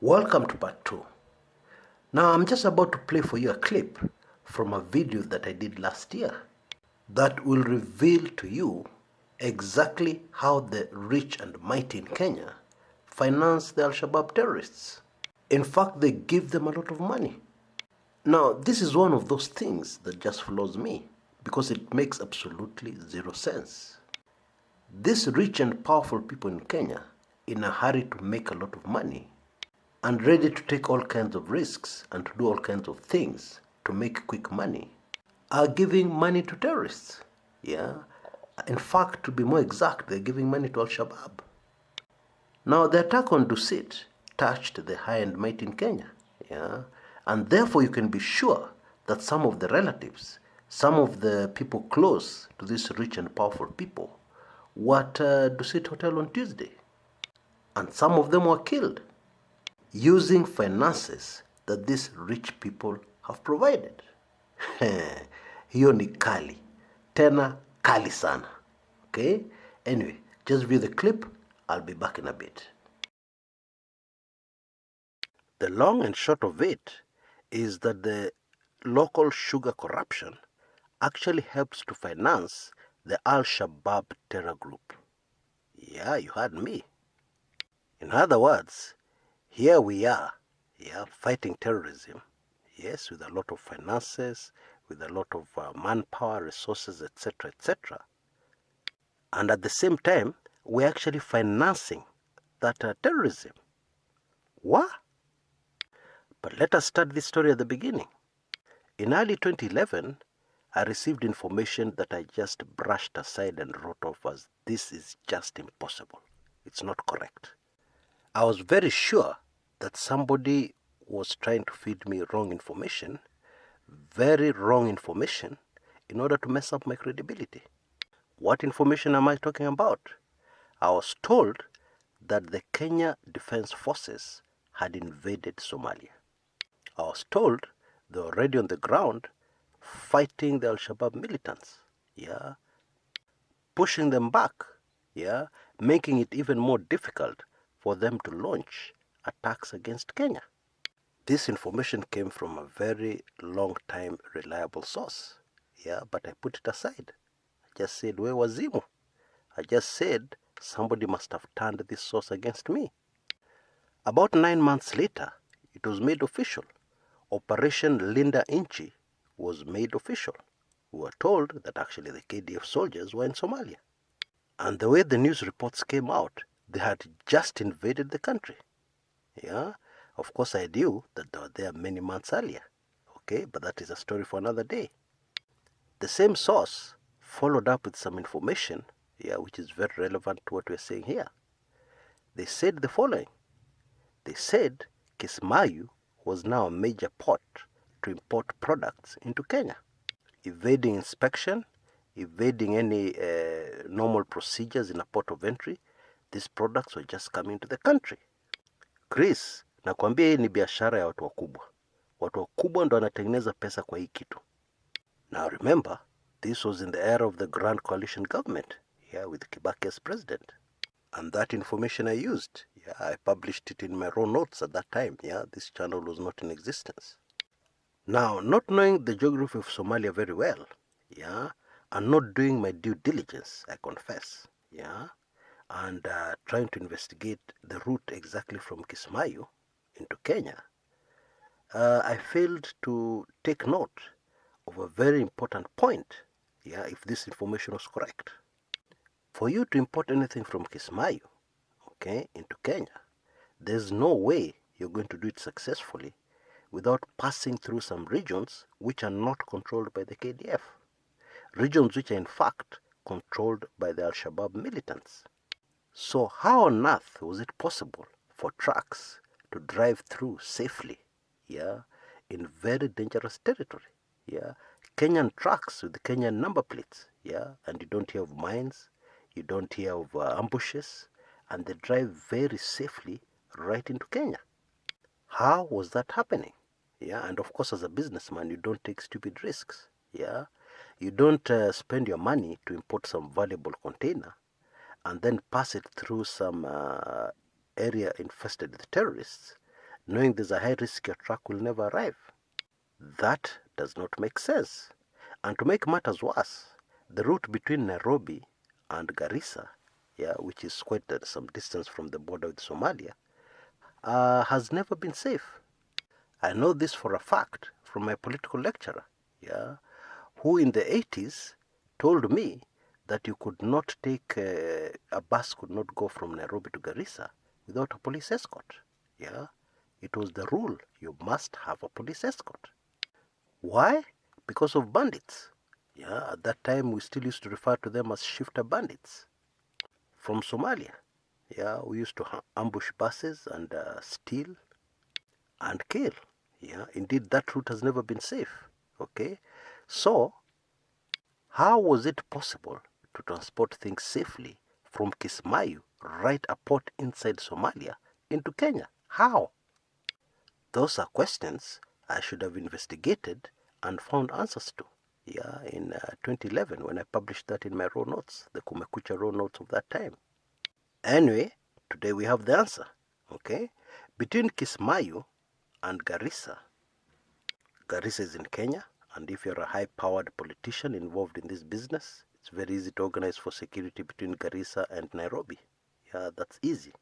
Welcome to part 2. Now I'm just about to play for you a clip from a video that I did last year that will reveal to you exactly how the rich and mighty in Kenya finance the al-Shabaab terrorists. In fact, they give them a lot of money. Now, this is one of those things that just floors me because it makes absolutely zero sense. These rich and powerful people in Kenya, in a hurry to make a lot of money, and ready to take all kinds of risks and to do all kinds of things to make quick money, are giving money to terrorists. Yeah. In fact, to be more exact, they're giving money to al-Shabaab. Now, the attack on Dusit touched the high and mighty in Kenya. Yeah. And therefore, you can be sure that some of the relatives, some of the people close to these rich and powerful people, were at Dusit Hotel on Tuesday. And some of them were killed using finances that these rich people have provided. Hiyo ni kali. Tena kali sana. Okay? Anyway, just view the clip. I'll be back in a bit. The long and short of it is that the local sugar corruption actually helps to finance the al-Shabaab terror group. Yeah, you heard me. In other words, here we are, fighting terrorism, yes, with a lot of finances, with a lot of manpower, resources, etc., etc. And at the same time, we're actually financing that terrorism. What? But let us start this story at the beginning. In early 2011, I received information that I just brushed aside and wrote off as this is just impossible. It's not correct. I was very sure that somebody was trying to feed me wrong information, very wrong information, in order to mess up my credibility. What information am I talking about? I was told that the Kenya Defense Forces had invaded Somalia. I was told they were already on the ground fighting the al-Shabaab militants, pushing them back, making it even more difficult for them to launch attacks against Kenya. This information came from a very long-time reliable source, but I put it aside. I just said, where was Zimu? I just said, somebody must have turned this source against me. About 9 months later, it was made official. Operation Linda Inchi was made official. We were told that actually the KDF soldiers were in Somalia. And the way the news reports came out, they had just invaded the country. Of course I knew that they were there many months earlier. Okay, but that is a story for another day. The same source followed up with some information, which is very relevant to what we're saying here. They said the following. They said Kismayu was now a major port to import products into Kenya, evading inspection, evading any normal procedures in a port of entry. These products were just coming to the country. Chris, nakwambia hii ni biashara ya watu wakubwa. Watu wakubwa ndo wanatengeneza pesa kwa hii kitu. Now remember, this was in the era of the Grand Coalition government, with Kibaki as president. And that information I used, I published it in my raw notes at that time. This channel was not in existence. Now, not knowing the geography of Somalia very well, and not doing my due diligence, I confess, and trying to investigate the route exactly from Kismayu into Kenya, I failed to take note of a very important point, if this information was correct. For you to import anything from Kismayu, into Kenya, there's no way you're going to do it successfully without passing through some regions which are not controlled by the KDF. Regions which are in fact controlled by the al-Shabaab militants. So how on earth was it possible for trucks to drive through safely, in very dangerous territory, Kenyan trucks with Kenyan number plates, and you don't hear of mines, you don't hear of ambushes, and they drive very safely right into Kenya. How was that happening? And of course, as a businessman, you don't take stupid risks, You don't spend your money to import some valuable container and then pass it through some area infested with terrorists, knowing there's a high risk your truck will never arrive. That does not make sense. And to make matters worse, the route between Nairobi and Garissa, which is quite some distance from the border with Somalia, has never been safe. I know this for a fact from my political lecturer, who in the 80s told me that you could not take, a bus could not go from Nairobi to Garissa without a police escort. It was the rule. You must have a police escort. Why? Because of bandits. At that time we still used to refer to them as shifter bandits from Somalia. We used to ambush buses and steal and kill. Indeed, that route has never been safe. Okay, so how was it possible to transport things safely from Kismayu, right a port inside Somalia, into Kenya? How? Those are questions I should have investigated and found answers to. In 2011 when I published that in my raw notes, the Kumekucha raw notes of that time. Anyway, today we have the answer. Okay, between Kismayu and Garissa. Garissa is in Kenya, and if you're a high-powered politician involved in this business, it's very easy to organize for security between Garissa and Nairobi. That's easy.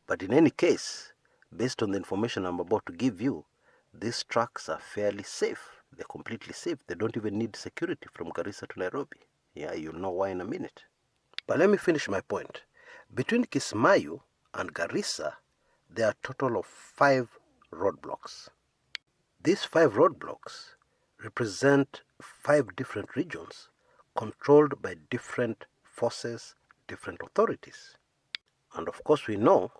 But in any case, based on the information I'm about to give you, these trucks are fairly safe. They're completely safe. They don't even need security from Garissa to Nairobi. You'll know why in a minute. But let me finish my point. Between Kismayu and Garissa, there are a total of 5 roadblocks. These 5 roadblocks represent 5 different regions controlled by different forces, different authorities. And of course we know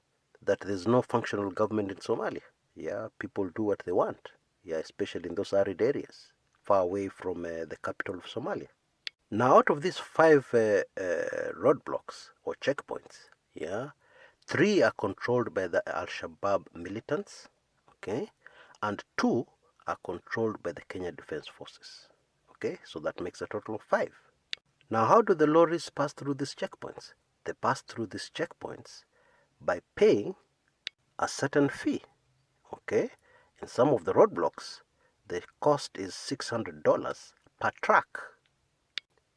that there's no functional government in Somalia. People do what they want. Especially in those arid areas, far away from the capital of Somalia. Now, out of these 5 roadblocks or checkpoints, 3 are controlled by the al-Shabaab militants, okay, and 2 are controlled by the Kenya Defense Forces. Okay, so that makes a total of 5. Now, how do the lorries pass through these checkpoints? They pass through these checkpoints by paying a certain fee. Okay. In some of the roadblocks, the cost is $600 per truck.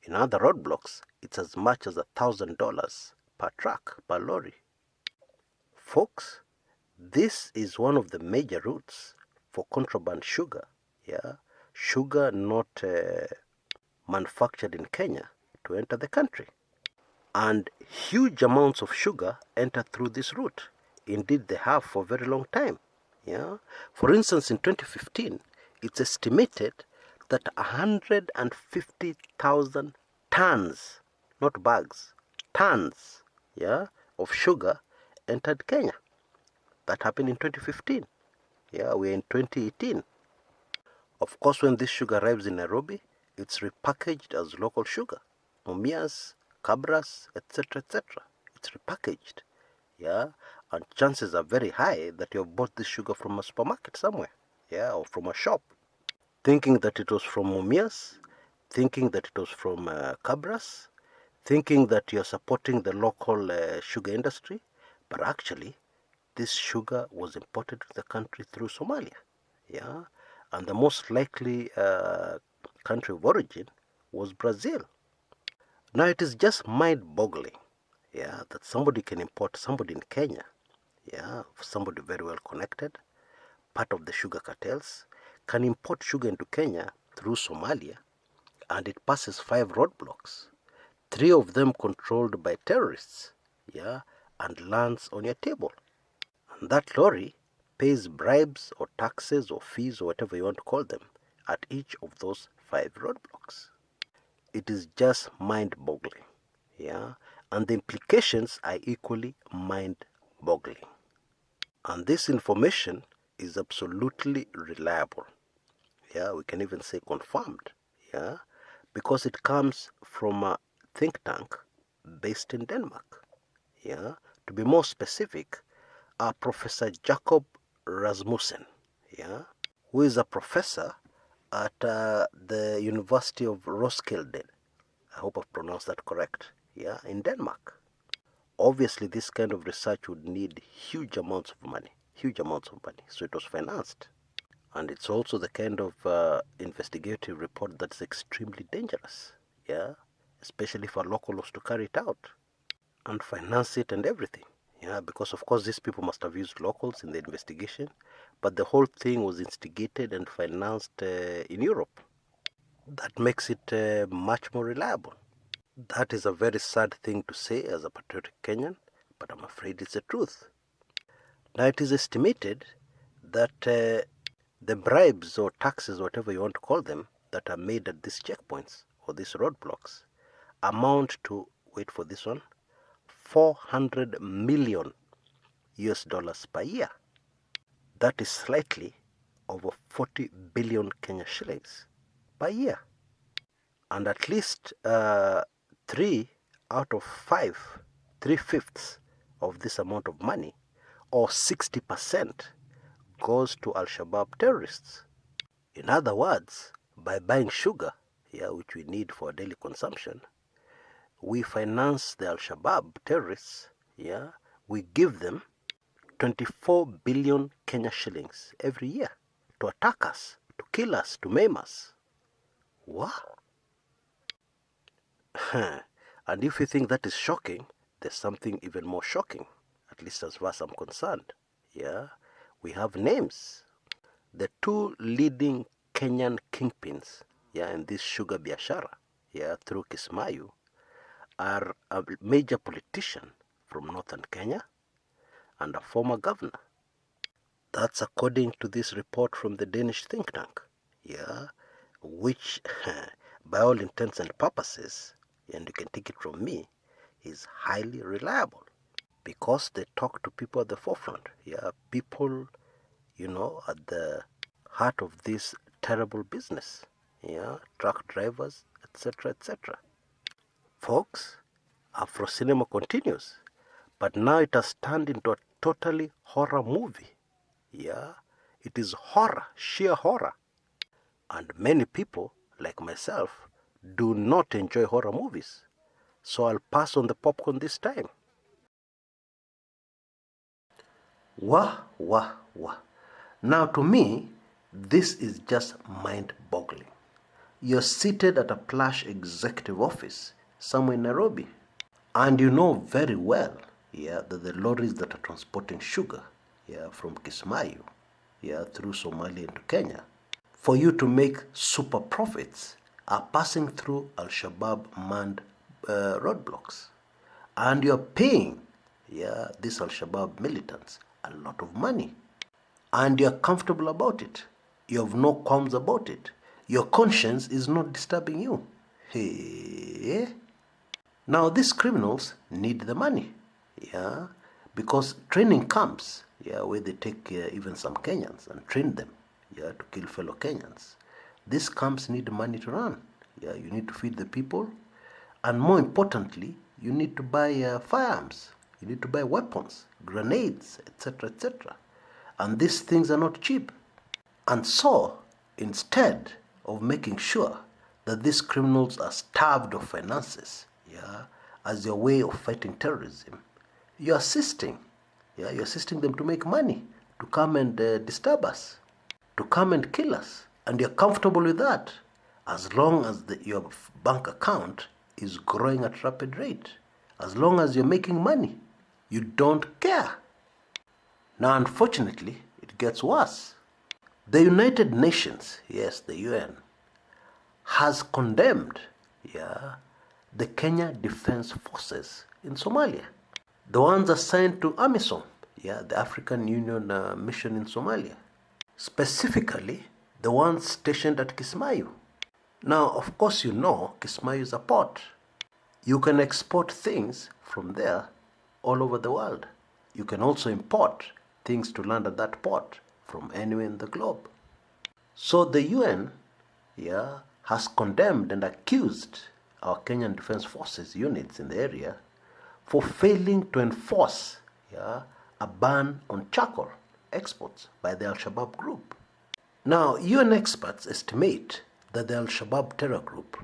In other roadblocks, it's as much as $1,000 per truck, per lorry. Folks, this is one of the major routes for contraband sugar. Sugar not manufactured in Kenya to enter the country. And huge amounts of sugar enter through this route. Indeed, they have for a very long time. For instance, in 2015, it's estimated that 150,000 tons, not bags, tons, of sugar entered Kenya. That happened in 2015. We're in 2018. Of course, when this sugar arrives in Nairobi, it's repackaged as local sugar. Mumias, cabras, etc., etc. It's repackaged. And chances are very high that you have bought this sugar from a supermarket somewhere, or from a shop, thinking that it was from Mumias, thinking that it was from cabras, thinking that you're supporting the local sugar industry, but actually this sugar was imported to the country through Somalia, and the most likely country of origin was Brazil. Now it is just mind-boggling, that somebody can import, somebody in Kenya, somebody very well connected, part of the sugar cartels, can import sugar into Kenya through Somalia, and it passes 5 roadblocks, 3 of them controlled by terrorists, and lands on your table. And that lorry pays bribes or taxes or fees or whatever you want to call them at each of those 5 roadblocks. It is just mind-boggling, and the implications are equally mind-boggling. And this information is absolutely reliable. We can even say confirmed, because it comes from a think tank based in Denmark. To be more specific, Professor Jacob Rasmussen, who is a professor at the University of Roskilde. I hope I've pronounced that correct. In Denmark. Obviously, this kind of research would need huge amounts of money. huge amounts of money. So it was financed. And it's also the kind of investigative report that's extremely dangerous, yeah, especially for locals to carry it out and finance it and everything, yeah, because of course these people must have used locals in the investigation, but the whole thing was instigated and financed in Europe. That makes it much more reliable. That is a very sad thing to say as a patriotic Kenyan, but I'm afraid it's the truth. Now it is estimated that the bribes or taxes, whatever you want to call them, that are made at these checkpoints or these roadblocks amount to, wait for this one, 400 million US dollars per year. That is slightly over 40 billion Kenya shillings per year. And at least 3 out of 5, 3/5 of this amount of money, or 60%, goes to al-Shabaab terrorists. In other words, by buying sugar, yeah, which we need for daily consumption, we finance the al-Shabaab terrorists, yeah, we give them 24 billion Kenya shillings every year to attack us, to kill us, to maim us. What? And if you think that is shocking, there's something even more shocking, at least as far as I'm concerned. Yeah, we have names. The two leading Kenyan kingpins, yeah, in this sugar biashara, yeah, through Kismayu, are a major politician from northern Kenya and a former governor. That's according to this report from the Danish think tank, yeah, which, by all intents and purposes, and you can take it from me, is highly reliable because they talk to people at the forefront, yeah, people, at the heart of this terrible business, yeah, truck drivers, etc., etc. Folks, Afro cinema continues, but now it has turned into a totally horror movie. Yeah, it is horror, sheer horror. And many people, like myself, do not enjoy horror movies. So I'll pass on the popcorn this time. Wah, wah, wah. Now to me, this is just mind-boggling. You're seated at a plush executive office somewhere in Nairobi, and you know very well, yeah, that the lorries that are transporting sugar, yeah, from Kismayu, yeah, through Somalia into Kenya, for you to make super profits, are passing through al-Shabaab manned roadblocks, and you're paying, yeah, these al-Shabaab militants a lot of money, and you're comfortable about it. You have no qualms about it. Your conscience is not disturbing you. Hey. Now these criminals need the money, yeah, because training camps, yeah, where they take even some Kenyans and train them, yeah, to kill fellow Kenyans. These camps need money to run. Yeah, you need to feed the people, and more importantly, you need to buy firearms. You need to buy weapons, grenades, etc., etc. And these things are not cheap. And so, instead of making sure that these criminals are starved of finances, yeah, as your way of fighting terrorism, you're assisting them to make money, to come and disturb us, to come and kill us. And you're comfortable with that, as long as your bank account is growing at rapid rate, as long as you're making money. You don't care. Now, unfortunately, it gets worse. The United Nations, yes, the UN, has condemned, yeah, the Kenya Defense Forces in Somalia. The ones assigned to AMISOM, yeah, the African Union mission in Somalia. Specifically, the ones stationed at Kismayu. Now, of course, you know Kismayu is a port. You can export things from there all over the world. You can also import things to land at that port from anywhere in the globe. So the UN, yeah, has condemned and accused our Kenyan Defense Forces units in the area for failing to enforce, yeah, a ban on charcoal exports by the al-Shabaab group. Now, UN experts estimate that the al-Shabaab terror group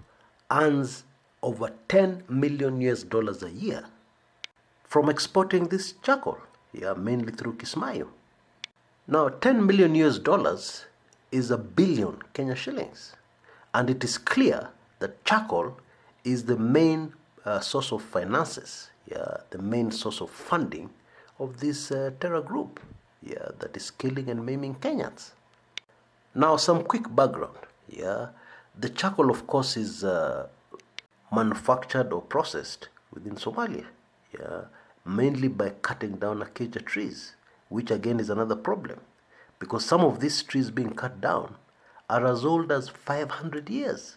earns over 10 million US dollars a year from exporting this charcoal, yeah, mainly through Kismayu. Now, 10 million US dollars is a billion Kenya shillings. And it is clear that charcoal is the main source of finances, the main source of funding of this terror group, that is killing and maiming Kenyans. Now, some quick background. The charcoal, of course, is manufactured or processed within Somalia, mainly by cutting down acacia trees, which again is another problem, because some of these trees being cut down are as old as 500 years.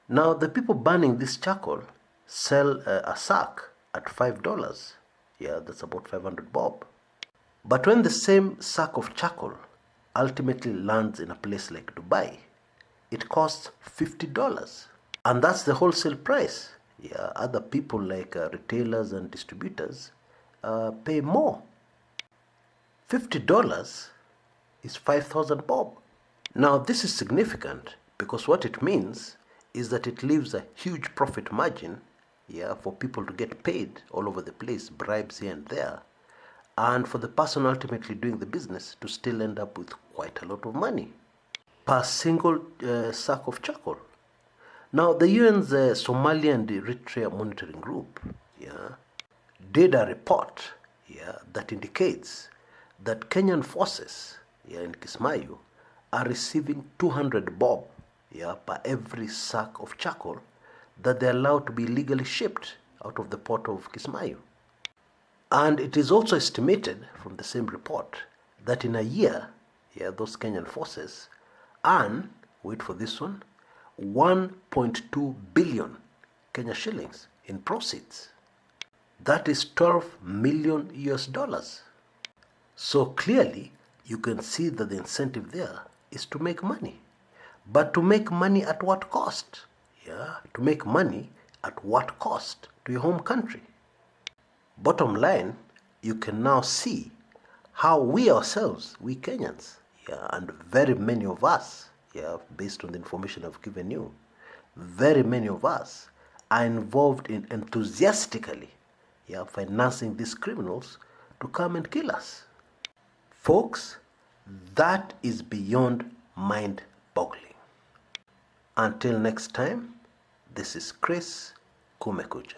Now, the people burning this charcoal sell a sack at $5. That's about 500 bob. But when the same sack of charcoal ultimately lands in a place like Dubai, it costs $50. And that's the wholesale price. Other people like retailers and distributors pay more. $50 is 5,000 bob. Now, this is significant because what it means is that it leaves a huge profit margin, for people to get paid all over the place, bribes here and there, and for the person ultimately doing the business to still end up with quite a lot of money per single sack of charcoal. Now, the UN's Somalia and Eritrea Monitoring Group did a report that indicates that Kenyan forces in Kismayu are receiving 200 bob per every sack of charcoal that they allow to be legally shipped out of the port of Kismayu. And it is also estimated from the same report that in a year, those Kenyan forces earn, wait for this one, 1.2 billion Kenya shillings in proceeds. That is 12 million US dollars. So clearly, you can see that the incentive there is to make money. But to make money at what cost? To make money at what cost to your home country? Bottom line, you can now see how we ourselves, we Kenyans, and very many of us, based on the information I've given you, very many of us are involved in enthusiastically financing these criminals to come and kill us. Folks, that is beyond mind-boggling. Until next time, this is Kshs, Kumekucha.